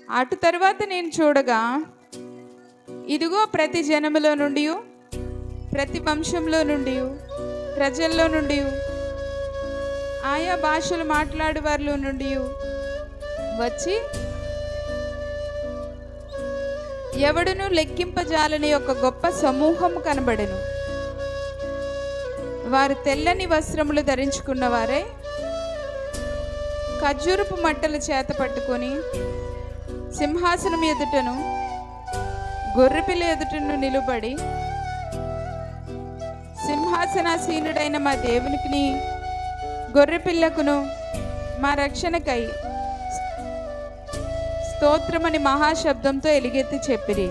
అటు తర్వాత నేను చూడగా, ఇదిగో ప్రతి జనములో నుండి, ప్రతి వంశంలో నుండి, ప్రజల్లో నుండి, ఆయా భాషలు మాట్లాడే వారిలో నుండి వచ్చి ఎవడును లెక్కింపజాలని ఒక గొప్ప సమూహం కనబడెను. వారు తెల్లని వస్త్రములు ధరించుకున్న వారే ఖర్జూరపు మట్టలు చేత పట్టుకొని సింహాసనం ఎదుటను గొర్రెపిల్ల ఎదుటను నిలబడి, సింహాసనాసీనుడైన మా దేవునికి గొర్రెపిల్లకును మా రక్షణకై స్తోత్రమని మహాశబ్దంతో ఎలుగెత్తి చెప్పిరి.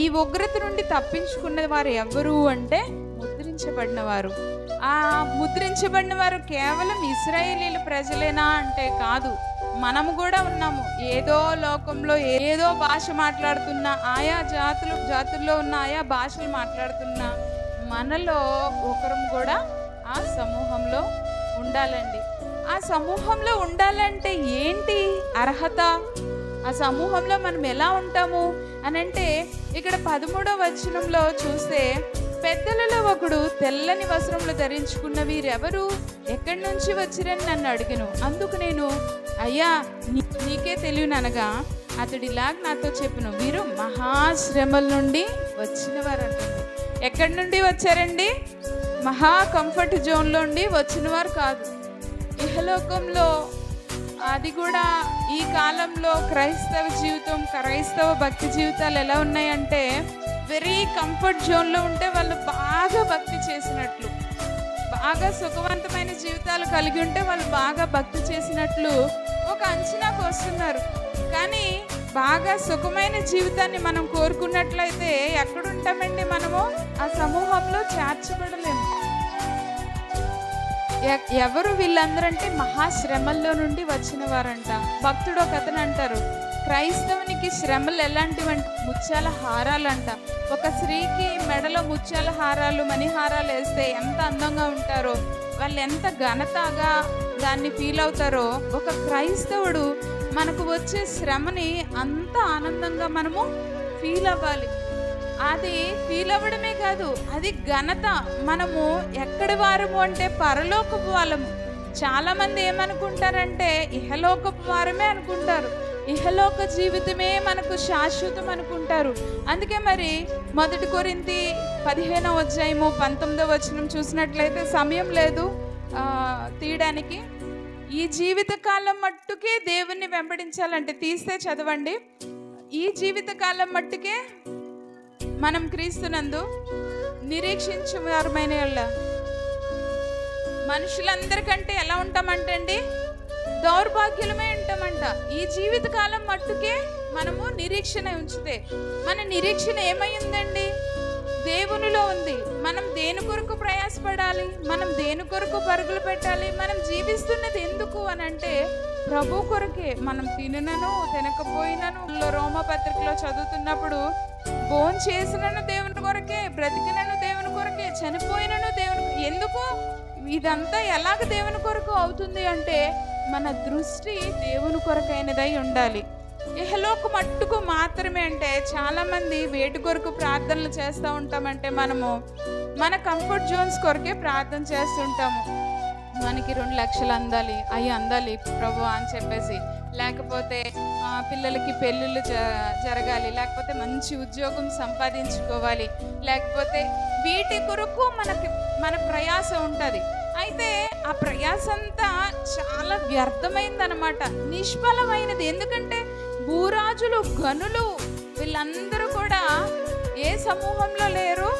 ఈ ఉగ్రత నుండి తప్పించుకున్న వారు ఎవరు అంటే ముద్రించబడిన వారు. ఆ ముద్రించబడిన వారు కేవలం ఇశ్రాయేలీల ప్రజలేనా అంటే కాదు, మనము కూడా ఉన్నాము. ఏదో లోకంలో ఏదో భాష మాట్లాడుతున్న, ఆయా జాతుల్లో ఉన్న ఆయా భాషలు మాట్లాడుతున్న మనలో ఒకరం కూడా ఆ సమూహంలో ఉండాలండి. ఆ సమూహంలో ఉండాలంటే ఏంటి అర్హత? ఆ సమూహంలో మనం ఎలా ఉంటాము అని అంటే, ఇక్కడ 13వ వచనంలో చూస్తే, పెద్దలలో ఒకడు తెల్లని వస్త్రములు ధరించుకున్న వీరెవరు, ఎక్కడి నుంచి వచ్చిరని నన్ను అడిగాను. అందుకు నేను, అయ్యా నీకే తెలియననగా అతడిలాగ నాతో చెప్పును, వీరు మహాశ్రమల నుండి వచ్చిన వారు అంటుంది. ఎక్కడి నుండి వచ్చారండి? మహా కంఫర్ట్ జోన్లో నుండి వచ్చిన వారు కాదు. ఇహలోకంలో, అది కూడా ఈ కాలంలో క్రైస్తవ జీవితం, క్రైస్తవ భక్తి జీవితాలు ఎలా ఉన్నాయంటే, వెరీ కంఫర్ట్ జోన్లో ఉంటే వాళ్ళు బాగా భక్తి చేసినట్లు, బాగా సుఖవంతమైన జీవితాలు కలిగి ఉంటే వాళ్ళు బాగా భక్తి చేసినట్లు ఒక అంచనాకు వస్తున్నారు. కానీ బాగా సుఖమైన జీవితాన్ని మనం కోరుకున్నట్లయితే ఎక్కడుంటామండి? మనము ఆ సమూహంలో చేర్చబడలేము. ఎవరు వీళ్ళందరంటే మహాశ్రమల్లో నుండి వచ్చిన వారంట. భక్తుడు ఒక అతను అంటారు, క్రైస్తవునికి శ్రమలు ఎలాంటివంటే ముత్యాల హారాలంట. ఒక స్త్రీకి మెడలో ముత్యాల హారాలు, మణిహారాలు వేస్తే ఎంత అందంగా ఉంటారో, వాళ్ళు ఎంత ఘనతగా దాన్ని ఫీల్ అవుతారో, ఒక క్రైస్తవుడు మనకు వచ్చే శ్రమని అంత ఆనందంగా మనము ఫీల్ అవ్వాలి. అది ఫీల్ అవ్వడమే కాదు, అది ఘనత. మనము ఎక్కడి వారము అంటే పరలోకపు వాళ్ళము. చాలామంది ఏమనుకుంటారంటే ఇహలోకపు వారమే అనుకుంటారు, ఇహలోక జీవితమే మనకు శాశ్వతం అనుకుంటారు. అందుకే మరి 1 కొరింథీ 15వ అధ్యాయము 19వ వచనం చూసినట్లయితే, సమయం లేదు తీయడానికి, ఈ జీవితకాలం మట్టుకే దేవుణ్ణి వెంబడించాలంటే, తీస్తే చదవండి, ఈ జీవితకాలం మట్టుకే మనం క్రీస్తునందు నిరీక్షించు వారమైన మనుషులందరికంటే ఎలా ఉంటామంటే అండి, దౌర్భాగ్యులమే ఉంటామంట. ఈ జీవితకాలం మట్టుకే మనము నిరీక్షణ ఉంచితే, మన నిరీక్షణ ఏమైందండి? దేవునిలో ఉంది. మనం దేని కొరకు ప్రయాసపడాలి? మనం దేని కొరకు పరుగులు పెట్టాలి? మనం జీవిస్తున్నది ఎందుకు అని అంటే ప్రభు కొరకే. మనం తినను తినకపోయినను, రోమపత్రికలో చదువుతున్నప్పుడు, భోజనం చేసినను దేవుని కొరకే, బ్రతికినను దేవుని కొరకే, చనిపోయినను దేవుని. ఎందుకు ఇదంతా ఎలాగ దేవుని కొరకు అవుతుంది అంటే, మన దృష్టి దేవుని కొరకైనదై ఉండాలి. ఇహలోక మట్టుకు మాత్రమే అంటే, చాలామంది వేటి కొరకు ప్రార్థనలు చేస్తూ ఉంటామంటే, మనము మన కంఫర్ట్ జోన్స్ కొరకే ప్రార్థన చేస్తుంటాము. మనకి 2 లక్షలు అందాలి, అవి అందాలి ప్రభు అని చెప్పేసి, లేకపోతే పిల్లలకి పెళ్ళిళ్ళు జరగాలి, లేకపోతే మంచి ఉద్యోగం సంపాదించుకోవాలి, లేకపోతే వీటి కొరకు మన ప్రయాస ఉంటుంది. అయితే ఆ ప్రయాస అంతా చాలా వ్యర్థమైందనమాట, నిష్ఫలమైనది. ఎందుకంటే భూరాజులు, గనులు వీళ్ళందరూ కూడా ఏ సమూహంలో లేరు?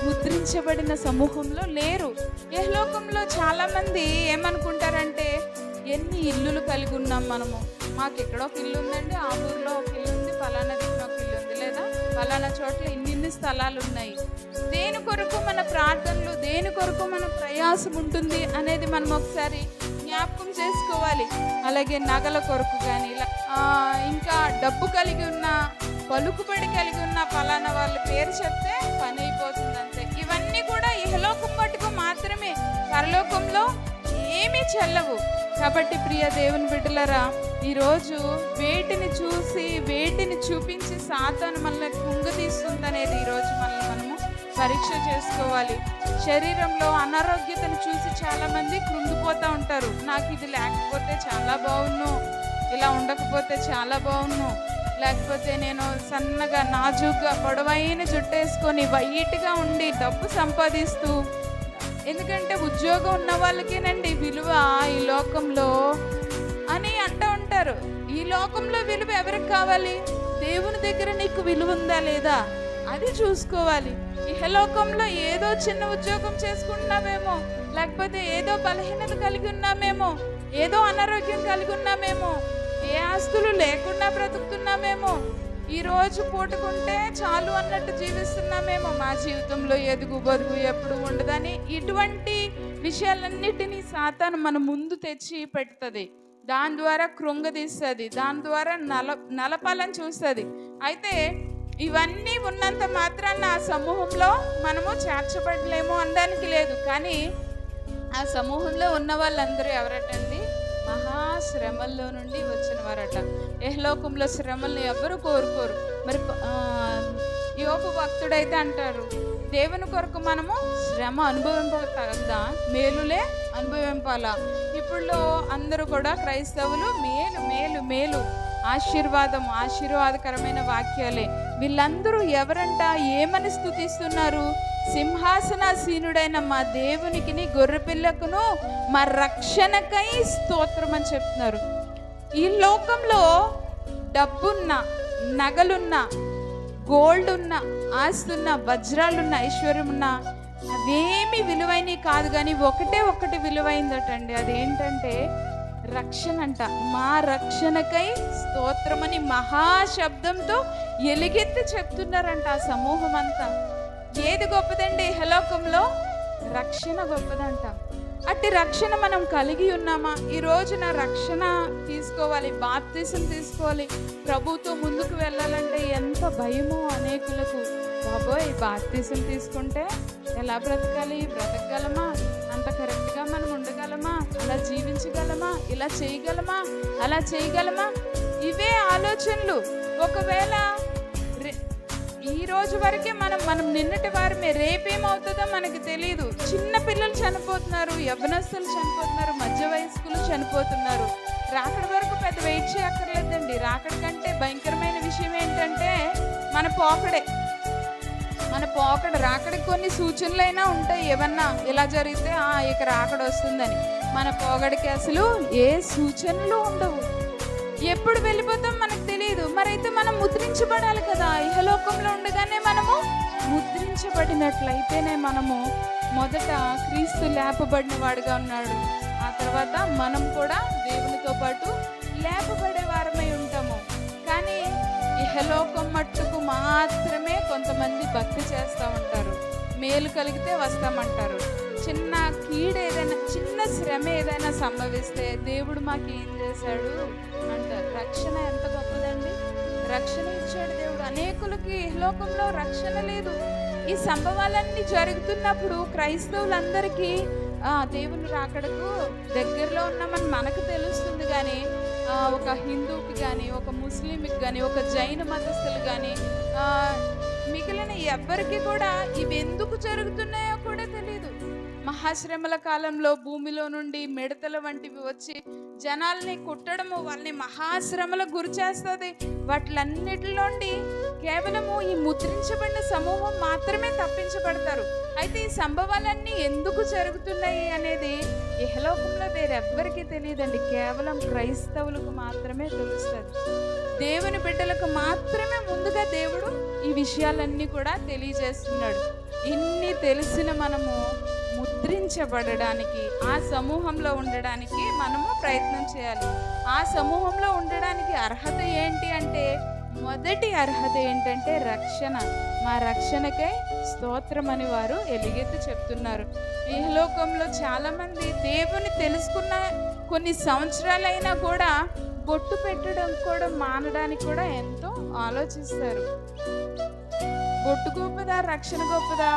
ముద్రించబడిన సమూహంలో లేరు. ఇహలోకంలో చాలామంది ఏమనుకుంటారంటే, ఎన్ని ఇల్లులు కలిగి ఉన్నాం మనము, మాకు ఎక్కడో ఒక ఇల్లు ఉందండి, ఆ ఊర్లో ఒక ఇల్లు ఉంది, ఫలానా దిక్కున ఒక ఇల్లు ఉంది, లేదా ఫలానా చోట్ల ఇన్ని స్థలాలు ఉన్నాయి. దేని కొరకు మన ప్రార్థనలు, దేని కొరకు మన ప్రయాసం ఉంటుంది అనేది మనం ఒకసారి జ్ఞాపకం చేసుకోవాలి. అలాగే నగల కొరకు కానీ, ఇంకా డబ్బు కలిగి ఉన్న, పలుకుబడి కలిగి ఉన్న ఫలానా వాళ్ళ పేరు చెప్తే పని అయిపోతుంది అంతే. ఇవన్నీ కూడా ఇహలోకం మటుకు మాత్రమే, పరలోకంలో ఏమీ చెల్లవు. కాబట్టి ప్రియ దేవుని బిడ్డలారా, ఈరోజు వేటిని చూసి వేటిని చూపించి సాతాను మనల్ని కృంగతీస్తుందనేది ఈరోజు మనము పరీక్ష చేసుకోవాలి. శరీరంలో అనారోగ్యతను చూసి చాలామంది కృంగిపోతూ ఉంటారు. నాకు ఇది లేకపోతే చాలా బాగున్ను, ఇలా ఉండకపోతే చాలా బాగున్ను, లేకపోతే నేను సన్నగా నాజుగ్గా పొడవైన జుట్టేసుకొని వైట్గా ఉండి డబ్బు సంపాదిస్తూ, ఎందుకంటే ఉద్యోగం ఉన్న వాళ్ళకేనండి విలువ ఈ లోకంలో అని అంటూ ఉంటారు. ఈ లోకంలో విలువ ఎవరికి కావాలి? దేవుని దగ్గర నీకు విలువ ఉందా లేదా అది చూసుకోవాలి. ఇహలోకంలో ఏదో చిన్న ఉద్యోగం చేసుకుంటున్నామేమో, లేకపోతే ఏదో బలహీనత కలిగి ఉన్నామేమో, ఏదో అనారోగ్యం కలిగి ఉన్నామేమో, ఏ ఆస్తులు లేకుండా బ్రతుకుతున్నామేమో, ఈరోజు పూటుకుంటే చాలు అన్నట్టు జీవిస్తున్నామేమో, మా జీవితంలో ఎదుగు బదుగు ఎప్పుడు ఉండదని ఇటువంటి విషయాలన్నిటినీ సాతాను మన ముందు తెచ్చి పెడుతుంది. దాని ద్వారా కృంగదీస్తుంది, దాని ద్వారా నలపాలని చూస్తుంది. అయితే ఇవన్నీ ఉన్నంత మాత్రాన ఆ సమూహంలో మనము చేర్చబడలేము అనడానికి లేదు. కానీ ఆ సమూహంలో ఉన్న వాళ్ళందరూ ఎవరటండి? మహాశ్రమల్లో నుండి వచ్చిన వారట. యెహలోకంలో శ్రమల్ని ఎవరు కోరుకోరు. మరి యోబు భక్తుడైతే అంటారు, దేవుని కొరకు మనము శ్రమ అనుభవింపగదా, మేలులే అనుభవింపాలా. ఇప్పుడు అందరూ కూడా క్రైస్తవులు మేలు మేలు మేలు, ఆశీర్వాదకరమైన వాక్యాలే. వీళ్ళందరూ ఎవరంట? ఏమని స్తుతిస్తున్నారు? సింహాసనాసీనుడైన మా దేవునికిని గొర్రెపిల్లకును మా రక్షణకై స్తోత్రం అని చెప్తున్నారు. ఈ లోకంలో డబ్బున్న, నగలున్న, గోల్డ్ ఉన్న, ఆస్తున్న, వజ్రాలున్న, ఐశ్వర్యం ఉన్న అవేమి విలువైనవి కాదు. కానీ ఒకటి విలువైందటండి. అదేంటంటే రక్షణ అంట. మా రక్షణకై స్తోత్రమని మహాశబ్దంతో ఎలుగెత్తి చెప్తున్నారంట ఆ సమూహం అంతా. ఏది గొప్పదండి? ఇహలోకంలో రక్షణ గొప్పదంట. అట్టి రక్షణ మనం కలిగి ఉన్నామా? ఈ రోజున రక్షణ తీసుకోవాలి, బాప్తిసం తీసుకోవాలి, ప్రభుతో ముందుకు వెళ్ళాలంటే ఎంత భయమో అనేకులకు. బాబోయ్, బాప్తిసం తీసుకుంటే ఎలా బ్రతకగలమా? అంత కరెక్ట్గా మనం ఉండగలమా? అలా జీవించగలమా? ఇలా చేయగలమా? అలా చేయగలమా? ఇవే ఆలోచనలు. ఒకవేళ ఈ రోజు వరకే మనం నిన్నటి వారమే, రేపేమవుతుందో మనకి తెలియదు. చిన్న పిల్లలు చనిపోతున్నారు, యవ్వనస్తులు చనిపోతున్నారు, మధ్య వయస్కులు చనిపోతున్నారు. రాకడి వరకు పెద్ద వెయిట్ చేయక్కర్లేదండి. రాకడి కంటే భయంకరమైన విషయం ఏంటంటే మన పోకడే. రాకడికి కొన్ని సూచనలైనా ఉంటాయి. ఏమన్నా ఇలా జరిగితే ఇక రాకడ వస్తుందని. మన పోగడికి అసలు ఏ సూచనలు ఉండవు. ఎప్పుడు వెళ్ళిపోతాం మనకు తెలియదు. మరైతే మనం ముద్రించబడాలి కదా. ఇహలోకంలో ఉండగానే మనము ముద్రించబడినట్లయితేనే మనము మొదట క్రీస్తు లేపబడిన వాడుగా ఉన్నాడు. ఆ తర్వాత మనం కూడా దేవునితో పాటు లేపబడే వారమై ఉంటాము. కానీ ఇహలోకం మట్టుకు మాత్రమే కొంతమంది భక్తి చేస్తూ ఉంటారు. మేలు కలిగితే వస్తామంటారు. చిన్న కీడు ఏదైనా, చిన్న శ్రమ ఏదైనా సంభవిస్తే దేవుడు మాకేం చేశాడు అంటారు. రక్షణ ఎంత గొప్పదండి! రక్షణ ఇచ్చాడు దేవుడు. అనేకులకి లోకంలో రక్షణ లేదు. ఈ సంభవాలన్నీ జరుగుతున్నప్పుడు క్రైస్తవులందరికీ దేవుని రాకడకు దగ్గరలో ఉన్నామని మనకు తెలుస్తుంది. కానీ ఒక హిందూకి కానీ, ఒక ముస్లింకి కానీ, ఒక జైన మతస్థులు కానీ, మిగిలిన ఎవ్వరికి కూడా ఇవి ఎందుకు జరుగుతున్నాయో కూడా తెలియదు. మహాశ్రమల కాలంలో భూమిలో నుండి మిడతల వంటివి వచ్చి జనాల్ని కుట్టడము, వాళ్ళని మహాశ్రమలకు గురి చేస్తుంది. వాటిలన్నిటిలోండి కేవలము ఈ ముద్రించబడిన సమూహం మాత్రమే తప్పించబడతారు. అయితే ఈ సంభవాలన్నీ ఎందుకు జరుగుతున్నాయి అనేది ఇహలోకంలో వేరెవ్వరికీ తెలియదండి. కేవలం క్రైస్తవులకు మాత్రమే తెలుస్తుంది. దేవుని బిడ్డలకు మాత్రమే ముందుగా దేవుడు ఈ విషయాలన్నీ కూడా తెలియజేస్తున్నాడు. ఇన్ని తెలిసిన మనము ముద్రించబడడానికి, ఆ సమూహంలో ఉండడానికి మనము ప్రయత్నం చేయాలి. ఆ సమూహంలో ఉండడానికి అర్హత ఏంటి అంటే, మొదటి అర్హత ఏంటంటే రక్షణ. మా రక్షణకై స్తోత్రం అని వారు ఎలుగెత్తి చెప్తున్నారు. ఈ లోకంలో చాలామంది దేవుని తెలుసుకున్న కొన్ని సంవత్సరాలైనా కూడా బొట్టు పెట్టడం కూడా మానడానికి కూడా ఎంతో ఆలోచిస్తారు. బొట్టు గొప్పదా, రక్షణ గొప్పదా?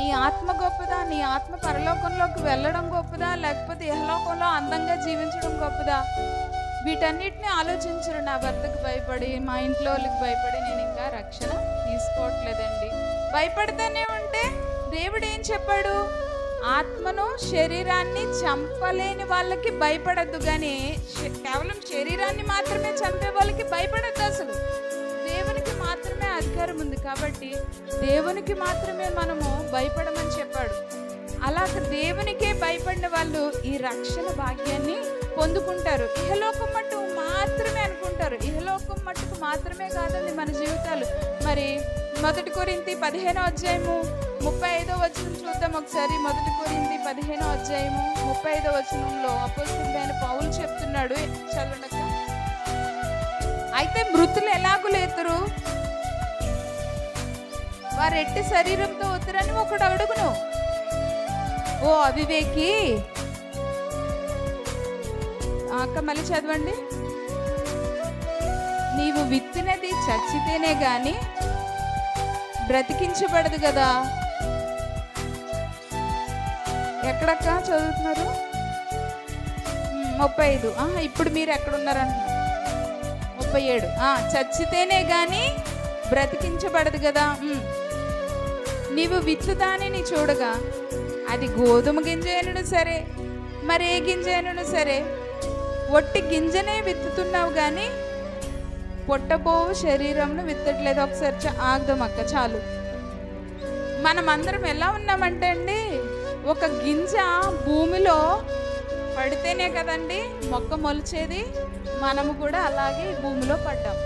నీ ఆత్మ గొప్పదా? నీ ఆత్మ పరలోకంలోకి వెళ్ళడం గొప్పదా, లేకపోతే ఇహలోకంలో అందంగా జీవించడం గొప్పదా? వీటన్నిటిని ఆలోచించరు. నా భర్తకు భయపడి, మా ఇంట్లో వాళ్ళకి భయపడి నేను ఇంకా రక్షణ తీసుకోవట్లేదండి. భయపడితేనే ఉంటే దేవుడు ఏం చెప్పాడు? ఆత్మను శరీరాన్ని చంపలేని వాళ్ళకి భయపడద్దు, కానీ కేవలం శరీరాన్ని మాత్రమే చంపే వాళ్ళకి భయపడద్దు. అసలు దేవునికి మాత్రమే అధికారం ఉంది కాబట్టి దేవునికి మాత్రమే మనము భయపడమని చెప్పాడు. అలాగ దేవునికే భయపడిన వాళ్ళు ఈ రక్షణ భాగ్యాన్ని పొందుకుంటారు. ఇహలోకం మట్టుకు మాత్రమే అనుకుంటారు. ఇహలోకం మట్టుకు మాత్రమే కాదండి మన జీవితాలు. మరి 1 కొరింథీ 15వ అధ్యాయము 35వ వచనం చూద్దాం ఒకసారి. 1 కొరింథీ 15వ అధ్యాయము 35వ వచనంలో అపోస్తలుడైన పౌలు చెప్తున్నాడు, చదవండి. అయితే మృతులు ఎలాగూ లేతురు, వారు ఎట్టి శరీరంతో వద్దురని ఒకడు అడుగును. ఓ అవివేకి, అక్క మళ్ళీ చదవండి. నీవు విత్తినది చచ్చితేనే గాని బ్రతికించబడదు కదా. ఎక్కడక్క చదువుతున్నారు? 35. ఇప్పుడు మీరు ఎక్కడున్నారంటున్నారు? 37. చచ్చితేనే గాని బ్రతికించబడదు కదా. నీవు విత్తుదానిని చూడగా అది గోధుమ గింజ అయినను సరే, మరి ఏ గింజ అయినను సరే, ఒట్టి గింజనే విత్తుతున్నావు కానీ పొట్టబోవు శరీరంను విత్తట్లేదు. ఒకసారి ఆగదాం అక్క, చాలు. మనమందరం ఎలా ఉన్నామంటే అండి, ఒక గింజ భూమిలో పడితేనే కదండి మొక్క మొలిచేది. మనము కూడా అలాగే భూమిలో పడ్డాం.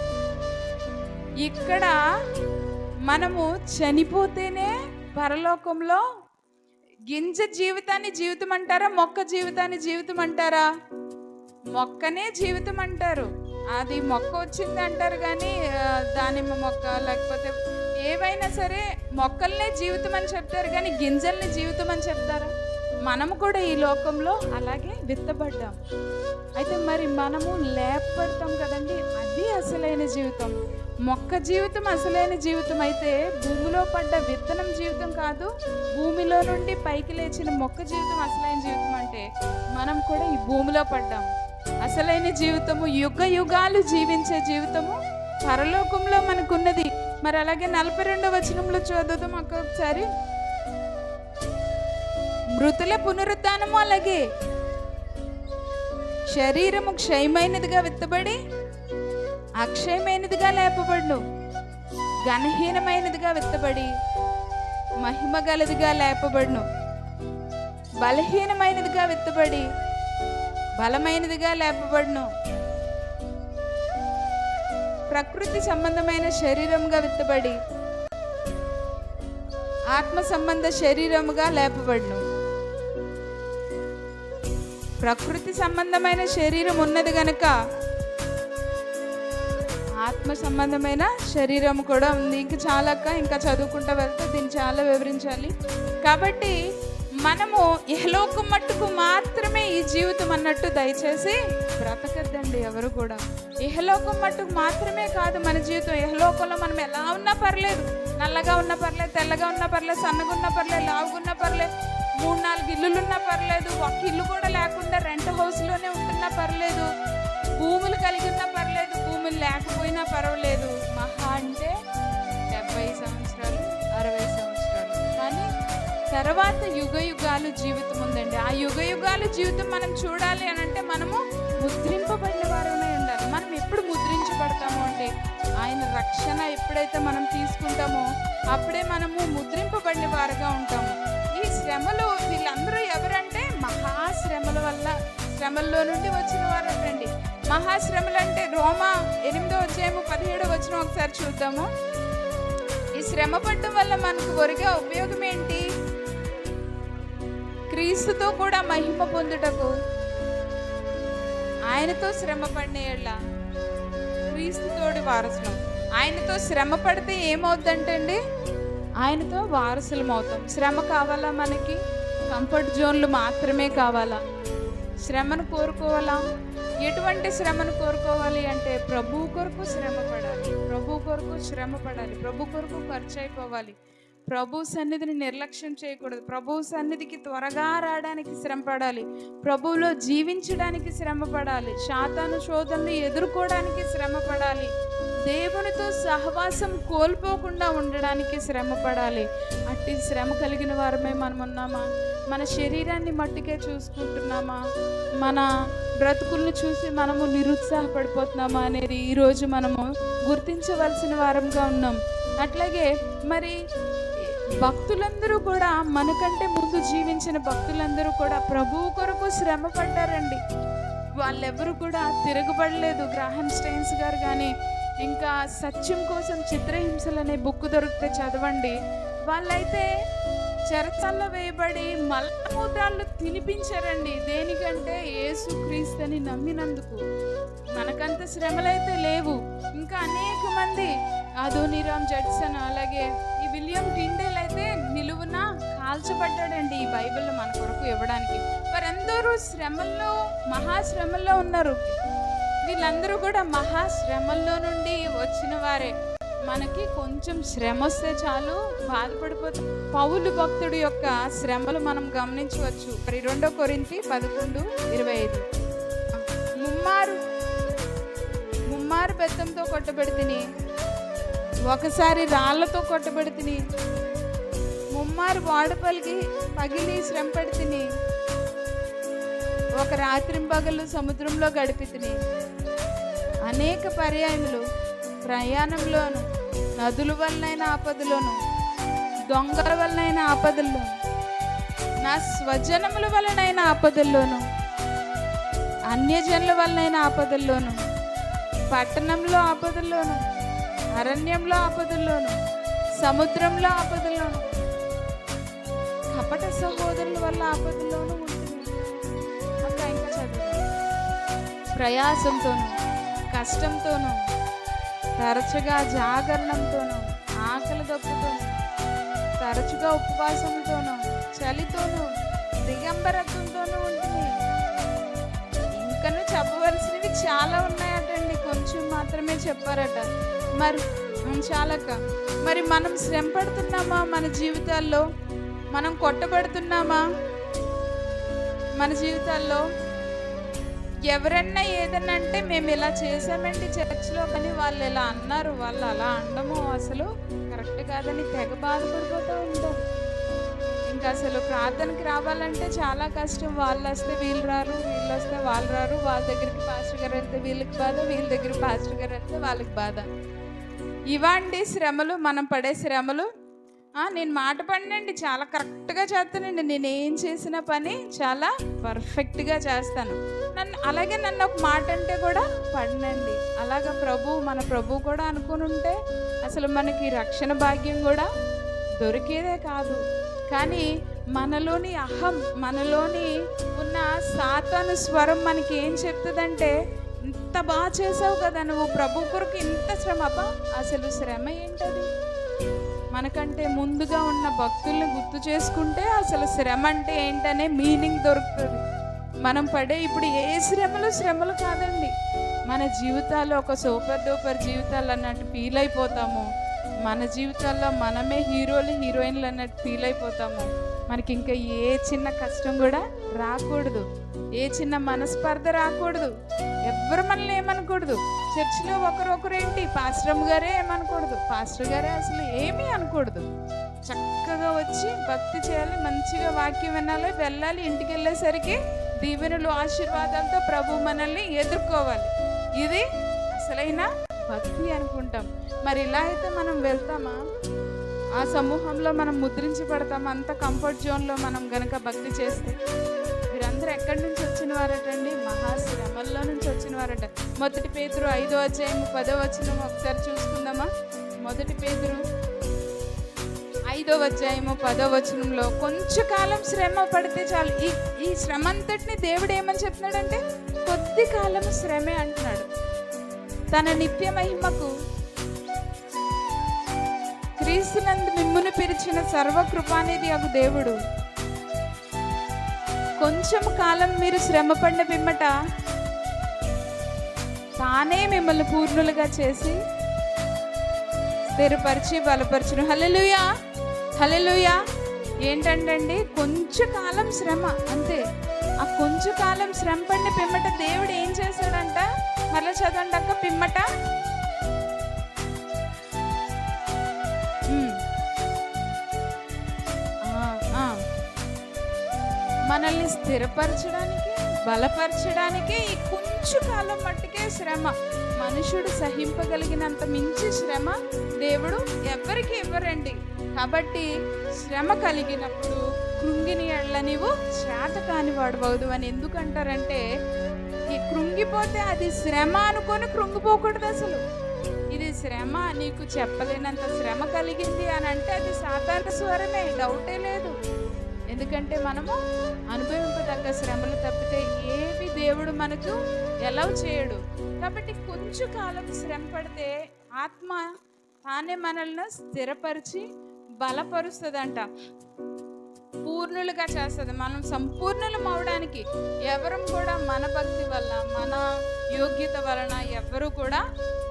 ఇక్కడ మనము చనిపోతేనే పరలోకంలో గింజ జీవితాన్ని జీవితం అంటారా, మొక్క జీవితాన్ని జీవితం అంటారా? మొక్కనే జీవితం అంటారు. అది మొక్క వచ్చింది అంటారు, కానీ దానిమ్మ మొక్క లేకపోతే ఏవైనా సరే మొక్కల్నే జీవితం అని చెప్తారు, కానీ గింజల్ని జీవితం అని చెప్తారా? మనము కూడా ఈ లోకంలో అలాగే విత్తబడ్డాం. అయితే మరి మనము లేపబడతాం కదండి, అది అసలైన జీవితం. మొక్క జీవితం అసలైన జీవితం అయితే భూమిలో పడ్డ విత్తనం జీవితం కాదు. భూమిలో నుండి పైకి లేచిన మొక్క జీవితం అసలైన జీవితం. అంటే మనం కూడా ఈ భూమిలో పడ్డాం. అసలైన జీవితము, యుగ యుగాలు జీవించే జీవితము పరలోకంలో మనకున్నది. మరి అలాగే 42వ వచనంలో చదువుదాం అక్క ఒకసారి. మృతుల పునరుద్ధానము అలాగే శరీరము క్షయమైనదిగా విత్తబడి అక్షయమైనదిగా లేపబడును, ఘనహీనమైనదిగా విత్తబడి మహిమ గలదిగా లేపబడును, బలహీనమైనదిగా విత్తబడి బలమైనదిగా లేపబడును, ప్రకృతి సంబంధమైన శరీరముగా విత్తబడి ఆత్మ సంబంధ శరీరముగా లేపబడును. ప్రకృతి సంబంధమైన శరీరం ఉన్నది గనక ఆత్మ సంబంధమైన శరీరం కూడా ఉంది. ఇంకా చాలాక ఇంకా చదువుకుంటూ వెళ్తే దీన్ని చాలా వివరించాలి. కాబట్టి మనము ఇహలోకం మట్టుకు మాత్రమే ఈ జీవితం అన్నట్టు దయచేసి బ్రతకద్దండి ఎవరు కూడా. ఇహలోకం మట్టుకు మాత్రమే కాదు మన జీవితం. ఇహలోకంలో మనం ఎలా ఉన్నా పర్లేదు, నల్లగా ఉన్నా పర్లేదు, తెల్లగా ఉన్నా పర్లేదు, సన్నగా ఉన్నా పర్లేదు, లావుగున్నా పర్లేదు, 3-4 ఇల్లులున్నా పర్లేదు, ఒక ఇల్లు కూడా లేకుండా రెంట్ హౌస్లోనే ఉంటున్నా పర్లేదు, భూములు కలిగి ఉన్నా పర్లేదు, భూములు లేకపోయినా పర్వాలేదు. మహా అంటే 70 సంవత్సరాలు 60 సంవత్సరాలు. కానీ తర్వాత యుగ యుగాలు జీవితం ఉందండి. ఆ యుగ యుగాలు జీవితం మనం చూడాలి అని అంటే మనము ముద్రింపబడిన వారమే ఉండాలి. మనం ఎప్పుడు ముద్రించబడతాము అంటే ఆయన రక్షణ ఎప్పుడైతే మనం తీసుకుంటామో అప్పుడే మనము ముద్రింపబడిన వారుగా ఉంటాము. ఈ శ్రమలు వీళ్ళందరూ ఎవరంటే మహాశ్రమల వల్ల, శ్రమల్లో నుండి వచ్చిన వారు అండి. మహాశ్రమలు అంటే రోమా 8వ అధ్యాయము 17వ వచనం ఒకసారి చూద్దాము. ఈ శ్రమ పడడం వల్ల మనకు ఒరిగే ఉపయోగం ఏంటి? క్రీస్తుతో కూడా మహిమ పొందుటకు. ఆయనతో శ్రమ పడిన ఎడల క్రీస్తుతోడి వారసులం. ఆయనతో శ్రమ పడితే ఏమవుద్దంటే అండి, ఆయనతో వారసులం అవుతాం. శ్రమ కావాలా మనకి? కంఫర్ట్ జోన్లు మాత్రమే కావాలా? శ్రమను కోరుకోవాలా? ఎటువంటి శ్రమను కోరుకోవాలి అంటే ప్రభు కొరకు శ్రమ పడాలి, ప్రభు కొరకు శ్రమ పడాలి, ప్రభు కొరకు ఖర్చు అయిపోవాలి, ప్రభు సన్నిధిని నిర్లక్ష్యం చేయకూడదు. ప్రభు సన్నిధికి త్వరగా రావడానికి శ్రమ పడాలి. ప్రభువులో జీవించడానికి శ్రమ పడాలి. సాతాను శోధనలు ఎదుర్కోవడానికి శ్రమ పడాలి. దేవునితో సహవాసం కోల్పోకుండా ఉండడానికి శ్రమ పడాలి. అట్టి శ్రమ కలిగిన వారమే మనం ఉన్నామా? మన శరీరాన్ని మట్టికే చూసుకుంటున్నామా? మన బ్రతుకులను చూసి మనము నిరుత్సాహపడిపోతున్నామా అనేది ఈరోజు మనము గుర్తించవలసిన వారంగా ఉన్నాం. అట్లాగే మరి భక్తులందరూ కూడా, మనకంటే ముందు జీవించిన భక్తులందరూ కూడా ప్రభువు కొరకు శ్రమ పడ్డారండి. వాళ్ళెవరు కూడా తిరగబడలేదు. గ్రాహం స్టైన్స్ గారు కానీ, ఇంకా సత్యం కోసం చిత్రహింసలు అనే బుక్ దొరికితే చదవండి. వాళ్ళైతే చెరసాల్లో వేయబడి మల్లమూత్రాలు తినిపించారండి. దేనికంటే యేసు క్రీస్తుని నమ్మినందుకు. మనకంత శ్రమలైతే లేవు. ఇంకా అనేక మంది, అదోనీరామ్ జడ్సన్, అలాగే ఈ విలియం టిండేల్ అయితే నిలువున కాల్చబడ్డాడండి ఈ బైబిల్ మన కొరకు ఇవ్వడానికి. వారందరూ శ్రమల్లో, మహాశ్రమల్లో ఉన్నారు. వీళ్ళందరూ కూడా మహాశ్రమల్లో నుండి వచ్చిన వారే. మనకి కొంచెం శ్రమ వస్తే చాలు బాధపడిపోతాం. పౌలు భక్తుడి యొక్క శ్రమలు మనం గమనించవచ్చు. 2 కొరింథీ 11:25. ముమ్మారు బెత్తంతో కొట్టబెడితిని, ఒకసారి రాళ్లతో కొట్టబెడితిని, ముమ్మారు పగిలి శ్రమ పడితిని, ఒక రాత్రింపగలు సముద్రంలో గడిపితిని. అనేక పర్యాయములు ప్రయాణంలోను, నదుల వలనైన ఆపదలోను, దొంగల వలనైన ఆపదల్లోను, నా స్వజనముల వలనైన ఆపదల్లోను, అన్యజనుల వలనైన ఆపదల్లోను, పట్టణంలో ఆపదల్లోను, అరణ్యంలో ఆపదల్లోను, సముద్రంలో ఆపదల్లోను, కపట సహోదరుల వల్ల ఆపదల్లోనూ ఉంటుంది. ఇంకా చదువు. ప్రయాసంతోను, కష్టంతోనూ, తరచుగా జాగరణంతోనూ, ఆకలి దప్పుతోనూ, తరచుగా ఉపవాసంతోనూ, చలితోనూ, దిగంబరత్వంతోనూ ఉంటుంది. ఇంకను చెప్పవలసినవి చాలా ఉన్నాయటండి, కొంచెం మాత్రమే చెప్పారట. మరి మనం శ్రమ పడుతున్నామా? మన జీవితాల్లో మనం కొట్టబడుతున్నామా? మన జీవితాల్లో ఎవరన్నా ఏదన్నా అంటే, మేము ఇలా చేసామండి చర్చ్లో, కానీ వాళ్ళు ఇలా అన్నారు, వాళ్ళు అలా అనడము అసలు కరెక్ట్ కాదని తెగ బాధపడిపోతూ ఉంటాం. ఇంకా అసలు ప్రార్థనకి రావాలంటే చాలా కష్టం. వాళ్ళు వస్తే వీళ్ళు రారు, వీళ్ళు వస్తే వాళ్ళు రారు. వాళ్ళ దగ్గరికి పాస్టర్ గారు వెళ్తే వీళ్ళకి బాధ, వీళ్ళ దగ్గరికి పాస్టర్ గారు వెళ్తే వాళ్ళకి బాధ. ఇవండి శ్రమలు, మనం పడే శ్రమలు. నేను మాట పడినండి, చాలా కరెక్ట్గా చేస్తానండి. నేను ఏం చేసిన పని చాలా పర్ఫెక్ట్గా చేస్తాను. అలాగే నన్ను ఒక మాట అంటే కూడా పడినండి. అలాగా మన ప్రభు కూడా అనుకుని ఉంటే అసలు మనకి రక్షణ భాగ్యం కూడా దొరికేదే కాదు. కానీ మనలోని అహం, మనలోని ఉన్న సాతాను స్వరం మనకి ఏం చెప్తుందంటే, ఇంత బాగా చేసావు కదా నువ్వు, ప్రభు కొరకు ఇంత శ్రమ. అసలు శ్రమ ఏంటది? మనకంటే ముందుగా ఉన్న భక్తుల్ని గుర్తు చేసుకుంటే అసలు శ్రమ అంటే ఏంటనే మీనింగ్ దొరుకుతుంది. మనం పడే ఇప్పుడు ఏ శ్రమలు కాదండి. మన జీవితాల్లో ఒక సూపర్ డూపర్ జీవితాలు అన్నట్టు ఫీల్ అయిపోతాము. మన జీవితాల్లో మనమే హీరోయిన్లు అన్నట్టు ఫీల్ అయిపోతాము. మనకి ఇంకా ఏ చిన్న కష్టం కూడా రాకూడదు, ఏ చిన్న మనస్పర్ధ రాకూడదు, ఎవ్వరు మనల్ని ఏమనకూడదు. చర్చిలో ఒకరేంటి, పాస్టర్ గారే ఏమనకూడదు, పాస్టర్ గారే అసలు ఏమీ అనకూడదు. చక్కగా వచ్చి భక్తి చేయాలి, మంచిగా వాక్యం వినాలి, వెళ్ళాలి. ఇంటికి వెళ్ళేసరికి దీవెనలు, ఆశీర్వాదాలతో ప్రభు మనల్ని ఎదుర్కోవాలి. ఇది అసలైన భక్తి అనుకుంటాం. మరి ఇలా అయితే మనం వెళ్తామా? ఆ సమూహంలో మనం ముద్రించబడతామా? అంత కంఫర్ట్ జోన్లో మనం గనక భక్తి చేస్తే. వీరందరూ ఎక్కడి నుంచి వచ్చిన వారటండి? మహాశ్రమల్లో నుంచి వచ్చిన వారట. 1 పేతురు 5వ అధ్యాయం 10వ వచనం ఒకసారి చూసుకుందామా? 1 పేతురు 5వ అధ్యాయము 10వ వచనంలో, కొంచెం కాలం శ్రమ పడితే చాలు. ఈ శ్రమ అంతటిని దేవుడు ఏమని చెప్తున్నాడంటే, కొద్ది కాలం శ్రమే అంటున్నాడు. తన నిత్య మహిమకు క్రీస్తునందు మిమ్మును పిలిచిన సర్వకృపానిధి అగు దేవుడు కొంచెం కాలం మీరు శ్రమ పడిన పిమ్మట తానే మిమ్మల్ని పూర్ణులుగా చేసి స్థిరపరిచి బలపరచును. హల్లెలూయా. హల్లెలూయా. ఏంటంటే కొంచెం కాలం శ్రమ అంతే. ఆ కొంచెం కాలం శ్రమ పడిన పిమ్మట దేవుడు ఏం చేశాడంట? మరలా చదవండి అక్క. పిమ్మట మనల్ని స్థిరపరచడానికి, బలపరచడానికి ఈ కొంచెం కాలం మట్టుకే శ్రమ. మనుషుడు సహింపగలిగినంత మించి శ్రమ దేవుడు ఎవరికి ఇవ్వరండి. కాబట్టి శ్రమ కలిగినప్పుడు కృంగిని ఎళ్ళ నీవు చేత కాని వాడవద్దు అని ఎందుకంటారంటే, ఈ కృంగిపోతే అది శ్రమ అనుకొని కృంగిపోకూడదు. అసలు ఇది శ్రమ, నీకు చెప్పలేనంత శ్రమ కలిగింది అని అంటే అది సాధారణ స్వరమే, డౌటే లేదు. ఎందుకంటే మనము అనుభవింపదగ్గ శ్రమలు తప్పితే ఏవి దేవుడు మనకు ఎలా చేయడు. కాబట్టి కొంచెం కాలం శ్రమ పడితే ఆత్మ తానే మనల్ని స్థిరపరిచి బలపరుస్తుందంట, పూర్ణులుగా చేస్తుంది. మనం సంపూర్ణులం అవడానికి ఎవరు కూడా మన భక్తి వల్ల, మన యోగ్యత వలన ఎవరు కూడా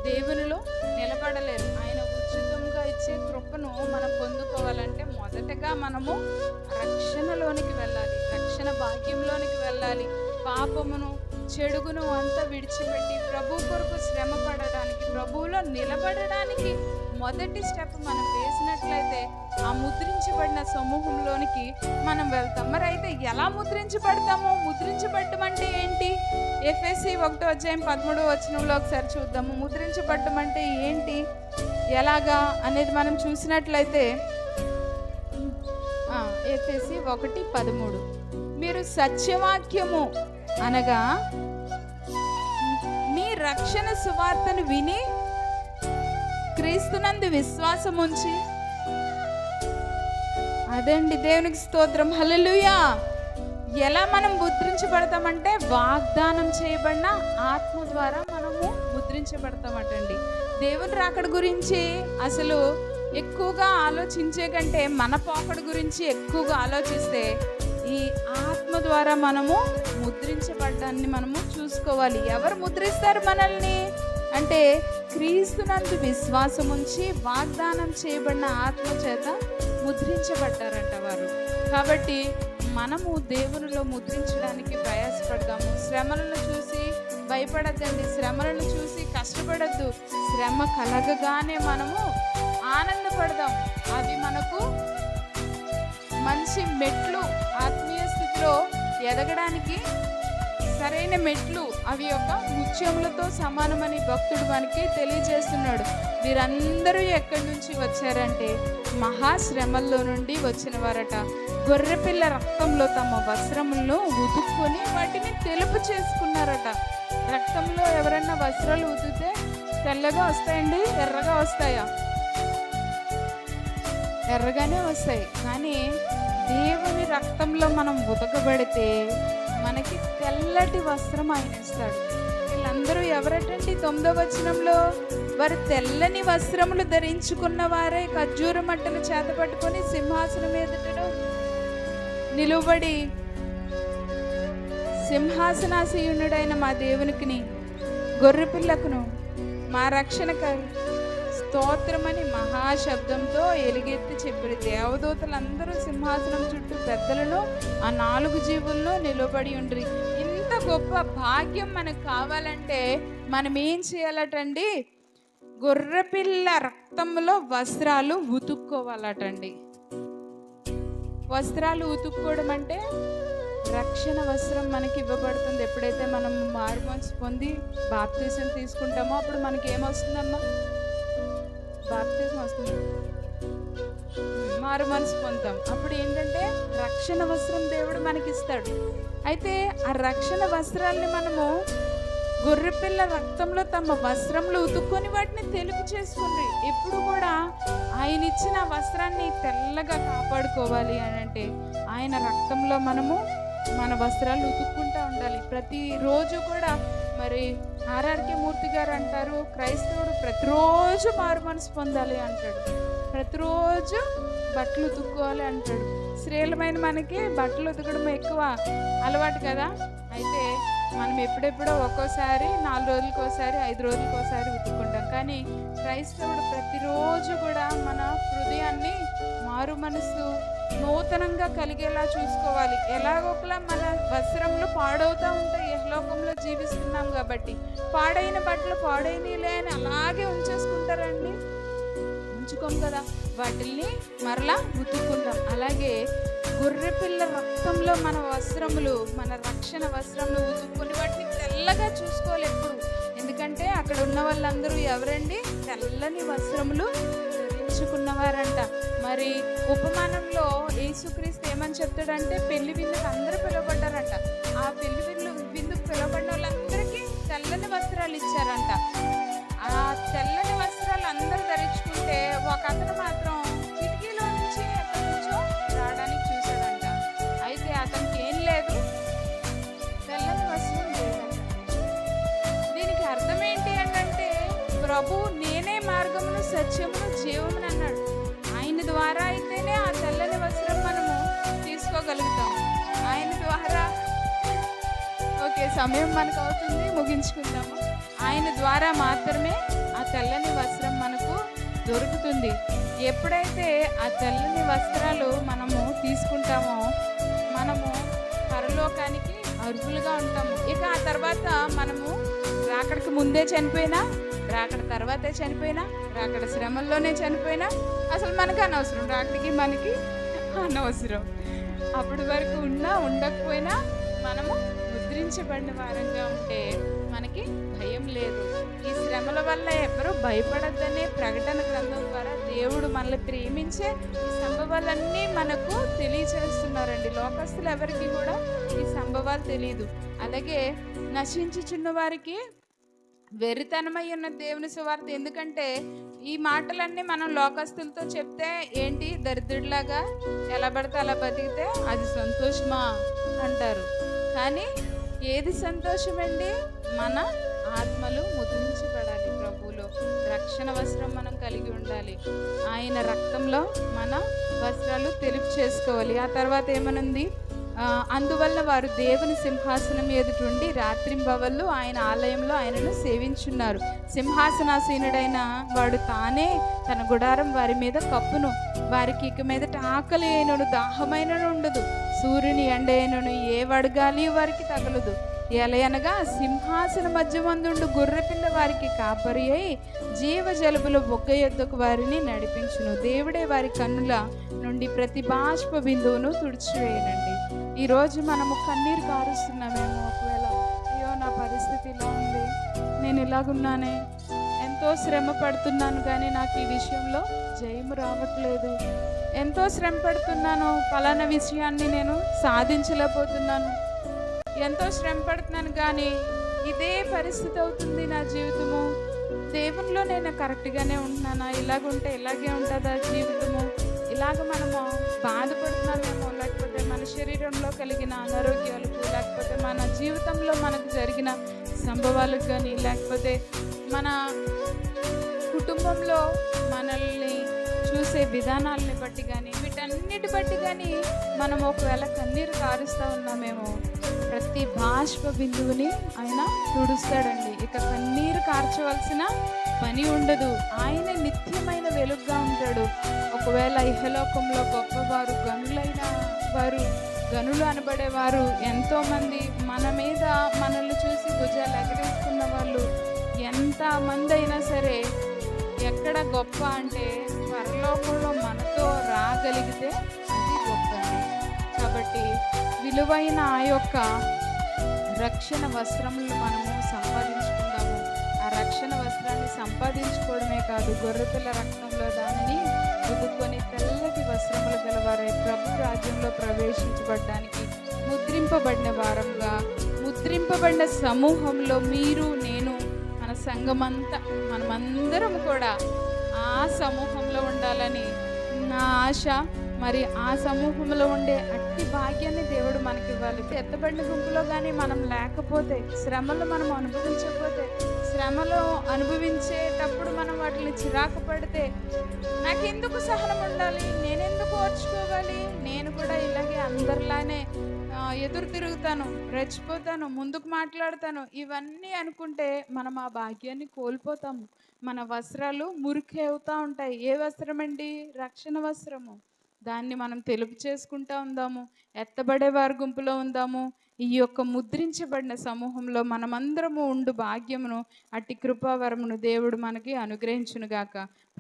దేవునిలో నిలబడలేరు. ఆయన ఉచితంగా ఇచ్చే కృపను మనం పొందుకోవాలంటే మొదటగా మనము రక్షణలోనికి వెళ్ళాలి, రక్షణ భాగ్యంలోనికి వెళ్ళాలి. పాపమును, చెడుగును అంతా విడిచిపెట్టి ప్రభు కొరకు శ్రమ పడడానికి, ప్రభువులో నిలబడడానికి మొదటి స్టెప్ మనం వేసినట్లయితే ఆ ముద్రించబడిన సమూహంలోనికి మనం వెళ్తాం. మరి అయితే ఎలా ముద్రించబడతాము? ముద్రించబడటం అంటే ఏంటి? ఎఫెసీ 1:13 ఒకసారి చూద్దాము. ముద్రించబడటం అంటే ఏంటి, ఎలాగా అనేది మనం చూసినట్లయితే ఎఫెసీ 1:13 మీరు సత్యవాక్యము అనగా మీ రక్షణ సువార్తను విని క్రీస్తునందు విశ్వాసం ఉంచి, అదండి దేవునికి స్తోత్రం, హల్లెలూయా. ఎలా మనం ముద్రించబడతామంటే వాగ్దానం చేయబడిన ఆత్మ ద్వారా మనము ముద్రించబడతామటండి. దేవుని రాకడ గురించి అసలు ఎక్కువగా ఆలోచించే కంటే మన పోకడ గురించి ఎక్కువగా ఆలోచిస్తే ఈ ఆత్మ ద్వారా మనము ముద్రించబడ్డాన్ని మనము చూసుకోవాలి. ఎవరు ముద్రిస్తారు మనల్ని అంటే క్రీస్తునందు విశ్వాసం ఉంచి వాగ్దానం చేయబడిన ఆత్మ చేత ముద్రించబడ్డారంట వారు. కాబట్టి మనము దేవునిలో ముద్రించడానికి ప్రయాసపడదాము. శ్రమలను చూసి భయపడద్దండి, శ్రమలను చూసి కష్టపడద్దు. శ్రమ కలగగానే మనము ఆనందపడదాం. అవి మనకు మంచి మెట్లు, ఆత్మీయ స్థితిలో ఎదగడానికి సరైన మెట్లు. అవి యొక్క ముత్యములతో సమానమని భక్తుడు మనకి తెలియజేస్తున్నాడు. వీరందరూ ఎక్కడి నుంచి వచ్చారంటే మహాశ్రమల్లో నుండి వచ్చిన వారట. గొర్రెపిల్ల రక్తంలో తమ వస్త్రములను ఉతుక్కొని వాటిని తెలుపు చేసుకున్నారట. రక్తంలో ఎవరన్నా వస్త్రాలు ఉతికితే తెల్లగా వస్తాయండి, ఎర్రగా వస్తాయా? ఎర్రగానే వస్తాయి. కానీ దేవుని రక్తంలో మనం ఉతకబడితే మనకి తెల్లటి వస్త్రం ఆయన ఇస్తాడు. వీళ్ళందరూ ఎవరటండి? 9వ వచనంలో వారు తెల్లని వస్త్రములు ధరించుకున్న వారే ఖర్జూర మట్టలు చేత పట్టుకొని సింహాసనం ఎదుటను నిలువబడి, సింహాసనాసీనుడైన మా దేవునికిని గొర్రెపిల్లకును మా రక్షణకై స్తోత్రమని మహాశబ్దంతో ఎలుగెత్తి చెప్పారు. దేవదూతలందరూ సింహాసనం చుట్టూ పెద్దలను ఆ 4 జీవుల్లో నిలబడి ఉండ్రి. ఇంత గొప్ప భాగ్యం మనకు కావాలంటే మనం ఏం చేయాలటండి? గొర్రెపిల్ల రక్తంలో వస్త్రాలు ఉతుక్కోవాలటండి. వస్త్రాలు ఉతుక్కోవడం అంటే రక్షణ వస్త్రం మనకి ఇవ్వబడుతుంది. ఎప్పుడైతే మనం మారుమనసు పొంది బాప్తిజం తీసుకుంటామో అప్పుడు మనకి ఏమొస్తుందమ్మా? బాప్తిజం వస్తుంది, మారు మనసు పొందుతాం. అప్పుడు ఏంటంటే రక్షణ వస్త్రం దేవుడు మనకి ఇస్తాడు. అయితే ఆ రక్షణ వస్త్రాల్ని మనము గొర్రెపిల్ల రక్తంలో తమ వస్త్రములు ఉతుక్కొని వాటిని తెలుపు చేసుకుంది. ఎప్పుడు కూడా ఆయన ఇచ్చిన వస్త్రాన్ని తెల్లగా కాపాడుకోవాలి అని అంటే ఆయన రక్తంలో మనము మన వస్త్రాలు ఉతుక్కుంటూ ఉండాలి ప్రతిరోజు కూడా. మరి ఆర్ఆర్కే మూర్తి గారు అంటారు, క్రైస్తవుడు ప్రతిరోజు మారు మనసు పొందాలి అంటాడు, ప్రతిరోజు బట్టలు ఉతుక్కోవాలి అంటాడు. స్త్రీలమైన మనకి బట్టలు ఉతకడం ఎక్కువ అలవాటు కదా. అయితే మనం ఎప్పుడెప్పుడో ఒక్కోసారి 4 రోజులకోసారి 5 రోజులకోసారి ఉతుక్కుంటాం. కానీ క్రైస్తవుడు ప్రతిరోజు కూడా మన హృదయాన్ని మారు మనసు నూతనంగా కలిగేలా చూసుకోవాలి. ఎలాగోకలా మన వస్త్రములు పాడవుతూ ఉంటాయి, యెహోలోకంలో జీవిస్తున్నాం కాబట్టి. పాడైన బట్టలు పాడైనలే అని అలాగే ఉంచేసుకుంటారండి, ఉంచుకోం కదా, వాటిల్ని మరలా ఉతుక్కుంటాం. అలాగే గొర్రెపిల్ల రక్తంలో మన వస్త్రములు, మన రక్షణ వస్త్రములు ఉతుక్కొని వాటిని తెల్లగా చూసుకోవాలి ఎప్పుడు. ఎందుకంటే అక్కడ ఉన్న వాళ్ళందరూ ఎవరండి? తెల్లని వస్త్రములు ధరించుకున్నవారంట. మరి ఉపమానంలో యేసుక్రీస్తు ఏమని చెప్తాడంటే, పెళ్లి విందుకు అందరూ పిలువబడ్డారంట. ఆ పెళ్లి విందుకు పిలువబడిన వాళ్ళందరికీ తెల్లని వస్త్రాలు ఇచ్చారంట. ఆ తెల్లని వస్త్రాలు అందరూ ధరించుకుంటే ఒక అతను మాత్రం కిటికీలో నుంచి ఎక్కడి నుంచో రావడానికి చూశాడంట. అయితే అతనికి ఏం లేదు, తెల్లని వస్త్రం లేదంట. దీనికి అర్థం ఏంటి అంటే, ప్రభు నేనే మార్గమును సత్యమును జీవమును అన్నాడు. ఆయన ద్వారా అయితేనే ఆ తెల్లని వస్త్రం మనము తీసుకోగలుగుతాం. ఆయన ద్వారా ఓకే, సమయం మనకు అవుతుంది, ముగించుకుందాము. ఆయన ద్వారా మాత్రమే ఆ తెల్లని వస్త్రం మనకు దొరుకుతుంది. ఎప్పుడైతే ఆ తెల్లని వస్త్రాలు మనము తీసుకుంటామో మనము పరలోకానికి అర్హులుగా ఉంటాము. ఇక ఆ తర్వాత మనము రాకడికి ముందే చనిపోయినా, రాకడ తర్వాతే చనిపోయినా, రాకడ శ్రమల్లోనే చనిపోయినా అసలు మనకు అనవసరం, రాకడికి మనకి అనవసరం. అప్పటి వరకు ఉన్నా ఉండకపోయినా మనము ముద్రించబడిన వారంగా ఉంటే మనకి భయం లేదు. ఈ శ్రమల వల్ల ఎవరు భయపడద్దనే ప్రకటన గ్రంథం ద్వారా దేవుడు మనల్ని ప్రేమించే ఈ సంభవాలన్నీ మనకు తెలియచేస్తున్నారండి. లోకస్తులు ఎవరికి కూడా ఈ సంభవాలు తెలియదు. అలాగే నశించుచున్న వారికి వెరితనమై ఉన్న దేవుని సువార్త. ఎందుకంటే ఈ మాటలన్నీ మనం లోకస్తులతో చెప్తే ఏంటి, దరిద్రుడిలాగా ఎలా పడితే అలా బతికితే అది సంతోషమా అంటారు. కానీ ఏది సంతోషమండి? మన ఆత్మలు ముద్రించబడాలి ప్రభువులో. రక్షణ వస్త్రం మనం కలిగి ఉండాలి. ఆయన రక్తంలో మన వస్త్రాలు తెలుపు చేసుకోవాలి. ఆ తర్వాత ఏమనుంది? అందువల్ల వారు దేవుని సింహాసనం ఎదుటుండి రాత్రింబవళ్ళు ఆయన ఆలయంలో ఆయనను సేవించున్నారు. సింహాసనాసీనుడైన వాడు తానే తన గుడారం వారి మీద కప్పును. వారికి ఇక మీదట ఆకలి అయినను దాహమైనను ఉండదు. సూర్యుని ఎండ అయినను ఏ వడగాలి వారికి తగలదు. ఎలయనగా సింహాసన మధ్య మందుండు గొర్రెపిల్ల వారికి కాపరి అయి జీవ జలుబుల బొగ్గ యొద్దకు వారిని నడిపించును. దేవుడే వారి కన్నుల నుండి ప్రతి బాష్ప బిందువును తుడిచివేయనండి. ఈరోజు మనము కన్నీరు కారుస్తున్నామేమో. ఒకవేళ అయ్యో నా పరిస్థితి ఇలా ఉంది, నేను ఇలాగున్నానే, ఎంతో శ్రమ పడుతున్నాను కానీ నాకు ఈ విషయంలో జయము రావట్లేదు, ఎంతో శ్రమ పడుతున్నాను, ఫలానా విషయాన్ని నేను సాధించలేకపోతున్నాను, ఎంతో శ్రమ పడుతున్నాను కానీ ఇదే పరిస్థితి అవుతుంది నా జీవితము, దేవునిలో నేను కరెక్ట్గానే ఉంటున్నానా, ఇలాగుంటే ఇలాగే ఉంటుందా జీవితము, ఇలాగ మనము బాధపడుతున్నామేమో, లేకపోతే మన శరీరంలో కలిగిన అనారోగ్యాలకు, లేకపోతే మన జీవితంలో మనకు జరిగిన సంభవాలకు కానీ, లేకపోతే మన కుటుంబంలో మనల్ని చూసే విధానాలని బట్టి కానీ, వీటన్నిటి బట్టి కానీ మనం ఒకవేళ కన్నీరు కారుస్తూ ఉన్నామేమో, ప్రతి బాష్ప బిందువుని ఆయన తుడుస్తాడండి. ఇక కన్నీరు కార్చవలసిన పని ఉండదు. ఆయన నిత్యమైన వెలుగుగా ఉంటాడు. ఒకవేళ ఇహలోకంలో గొప్పవారు, గనులైన వారు, గనులు అనబడేవారు ఎంతోమంది మన మీద మనల్ని చూసి భుజాలు ఎగరేసుకున్న వాళ్ళు ఎంతమంది అయినా సరే, ఎక్కడ గొప్ప అంటే పరలోకంలో మనతో రాగలిగితే అది గొప్పది. కాబట్టి విలువైన ఆ యొక్క రక్షణ వస్త్రములను మనము సంపాదించుకుందాము. ఆ రక్షణ వస్త్రాన్ని సంపాదించుకోవడమే కాదు, గొర్రెపిల్ల రక్తంలో దానిని ఉదుకొని తెల్లటి వస్త్రములు గలవారై ప్రభు రాజ్యంలో ప్రవేశించబడ్డానికి ముద్రింపబడిన వారంగా, ముద్రింపబడిన సమూహంలో మీరు, నేను, మన సంఘమంతా, మనమందరం కూడా ఆ సమూహంలో ఉండాలని నా ఆశ. మరి ఆ సమూహంలో ఉండే అట్టి భాగ్యాన్ని దేవుడు మనకి ఇవ్వాలి. ఎత్తబడిన గుంపులో కానీ మనం లేకపోతే, శ్రమలు మనం అనుభవించకపోతే, శ్రమలో అనుభవించేటప్పుడు మనం వాటిని చిరాకు పడితే, నాకెందుకు సహనం ఉండాలి, నేనెందుకు ఓర్చుకోవాలి, నేను కూడా ఇలాగే అందరిలానే ఎదురు తిరుగుతాను, రెచ్చిపోతాను, ముందుకు మాట్లాడతాను, ఇవన్నీ అనుకుంటే మనం ఆ భాగ్యాన్ని కోల్పోతాము. మన వస్త్రాలు మురికి అవుతా ఉంటాయి. ఏ వస్త్రం అండి? రక్షణ వస్త్రము. దాన్ని మనం తెలుపు చేసుకుంటా ఉందాము. ఎత్తబడే వారి గుంపులో ఉందాము. ఈ యొక్క ముద్రించబడిన సమూహంలో మనమందరము ఉండు భాగ్యమును, అట్టి కృపావరమును దేవుడు మనకి అనుగ్రహించునుగాక.